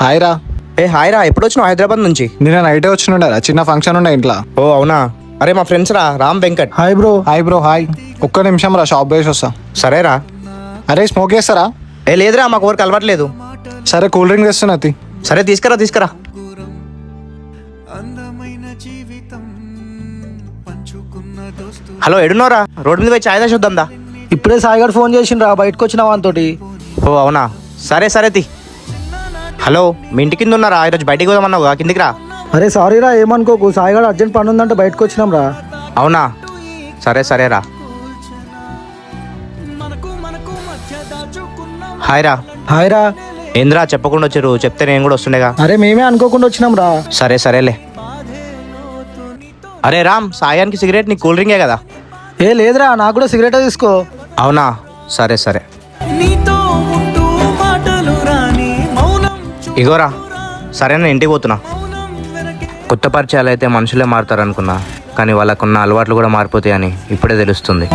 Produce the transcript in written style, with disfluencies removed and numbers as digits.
Hi రా. Hi రా, ఎప్పుడు వచ్చినావు హైదరాబాద్ నుంచి? నేను నైటే వచ్చినుండరా, చిన్న ఫంక్షన్ ఉండే ఇంట్లో. ఓ అవునా. అరే మా ఫ్రెండ్స్ రా, Ram Venkat. Hi bro. Hi bro. Hi. ఒక్క నిమిషం రా, షాప్ వేసి వస్తా. సరేరా. అరే స్మోక్ చేస్తారా? లేదురా, మాకు ఎవరికి అలవాట్లేదు. సరే కూల్ డ్రింక్ తెస్తున్నా. సరే తీసుకురా తీసుకురా. హలో, ఎడున్నారా? రోడ్ మీద పోయి చాయ్ దాచి వద్దాందా? ఇప్పుడే సాయిగాడు ఫోన్ చేసిండ్రా, బయటకు వచ్చిన వానితోటి. ఓ అవునా, సరే సరే తి. హలో, మీ ఇంటి కింద ఉన్నారా? ఈరోజు బయటికి పోదామన్నావుగా, కిందికి రా. అరే సారీరా, ఏమనుకోకు, సాయిగాడు అర్జెంట్ పని ఉందంటే బయటకు వచ్చినాం రా. అవునా, సరే సరేరా. హాయ్ రా. హాయ్ రా. ఏంద్రా చెప్పకుండా వచ్చారు? చెప్తే నేను కూడా వస్తుండేగా. అరే మేమే అనుకోకుండా వచ్చినాం రా. సరే సరేలే. అరే రామ్, సాయానికి సిగరెట్, నీ కూల్ డ్రింకే కదా? లేదురా, నాకు కూడా సిగరెట్ తీసుకో. అవునా, సరే సరే. ఇగోరా. సరే నేను ఇంటికి పోతున్నా. కొత్త పరిచయాలు అయితే మనుషులే మారుతారు అనుకున్నా, కానీ వాళ్ళకున్న అలవాట్లు కూడా మారిపోతాయని ఇప్పుడే తెలుస్తుంది.